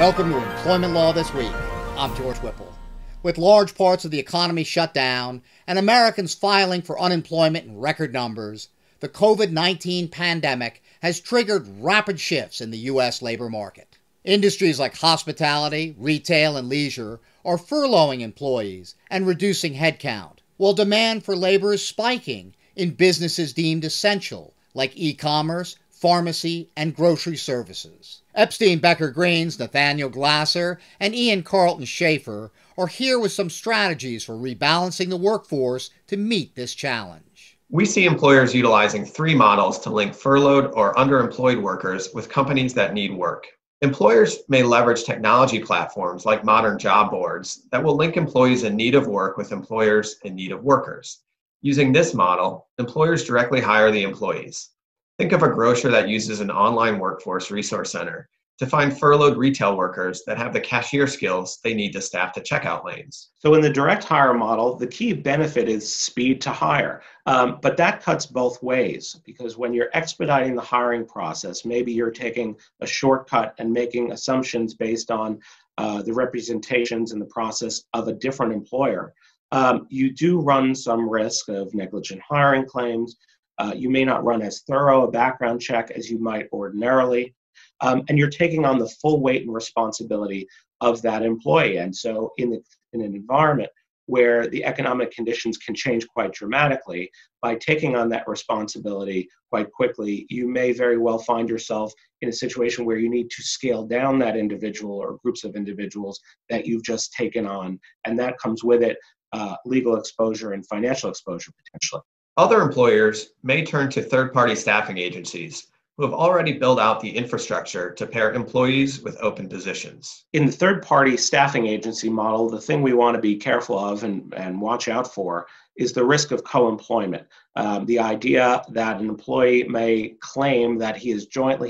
Welcome to Employment Law This Week. I'm George Whipple. With large parts of the economy shut down and Americans filing for unemployment in record numbers, the COVID-19 pandemic has triggered rapid shifts in the U.S. labor market. Industries like hospitality, retail, and leisure are furloughing employees and reducing headcount, while demand for labor is spiking in businesses deemed essential, like e-commerce, pharmacy, and grocery services. Epstein, Becker, Nathaniel, and Carleton Schaefer are here with some strategies for rebalancing the workforce to meet this challenge. We see employers utilizing three models to link furloughed or underemployed workers with companies that need work. Employers may leverage technology platforms like modern job boards that will link employees in need of work with employers in need of workers. Using this model, employers directly hire the employees. Think of a grocer that uses an online workforce resource center to find furloughed retail workers that have the cashier skills they need to staff the checkout lanes. So in the direct hire model, the key benefit is speed to hire. But that cuts both ways, because when you're expediting the hiring process, maybe you're taking a shortcut and making assumptions based on the representations in the process of a different employer. You do run some risk of negligent hiring claims. You may not run as thorough a background check as you might ordinarily, and you're taking on the full weight and responsibility of that employee. And so in an environment where the economic conditions can change quite dramatically, by taking on that responsibility quite quickly, you may very well find yourself in a situation where you need to scale down that individual or groups of individuals that you've just taken on, and that comes with it legal exposure and financial exposure potentially. Other employers may turn to third-party staffing agencies who have already built out the infrastructure to pair employees with open positions. In the third-party staffing agency model, the thing we want to be careful of and watch out for is the risk of co-employment. The idea that an employee may claim that he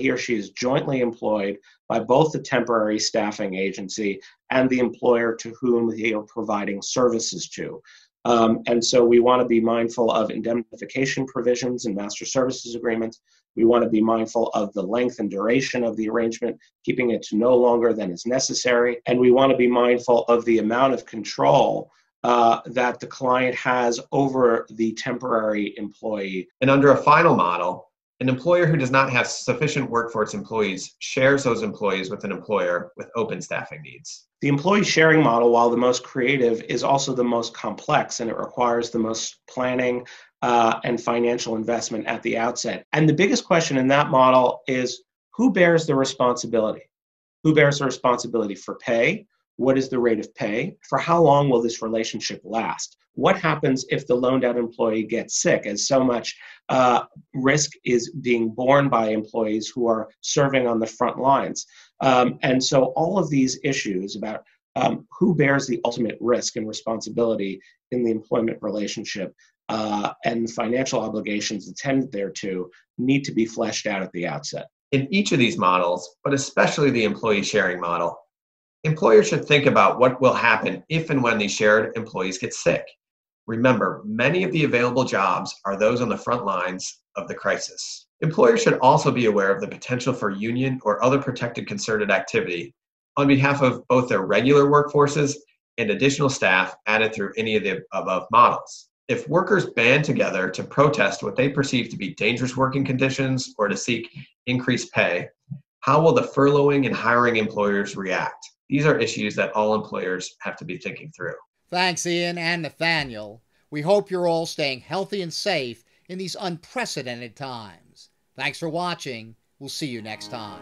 or she is jointly employed by both the temporary staffing agency and the employer to whom they are providing services to. And so we want to be mindful of indemnification provisions and master services agreements. We want to be mindful of the length and duration of the arrangement, keeping it to no longer than is necessary. And we want to be mindful of the amount of control that the client has over the temporary employee. And under a final model, an employer who does not have sufficient workforce employees shares those employees with an employer with open staffing needs. The employee sharing model, while the most creative, is also the most complex, and it requires the most planning and financial investment at the outset. And the biggest question in that model is, who bears the responsibility? Who bears the responsibility for pay? What is the rate of pay? For how long will this relationship last? What happens if the loaned out employee gets sick, as so much risk is being borne by employees who are serving on the front lines? And so all of these issues about who bears the ultimate risk and responsibility in the employment relationship and financial obligations attendant thereto need to be fleshed out at the outset. In each of these models, but especially the employee sharing model, employers should think about what will happen if and when these shared employees get sick. Remember, many of the available jobs are those on the front lines of the crisis. Employers should also be aware of the potential for union or other protected concerted activity on behalf of both their regular workforces and additional staff added through any of the above models. If workers band together to protest what they perceive to be dangerous working conditions or to seek increased pay, how will the furloughing and hiring employers react? These are issues that all employers have to be thinking through. Thanks, Ian and Nathaniel. We hope you're all staying healthy and safe in these unprecedented times. Thanks for watching. We'll see you next time.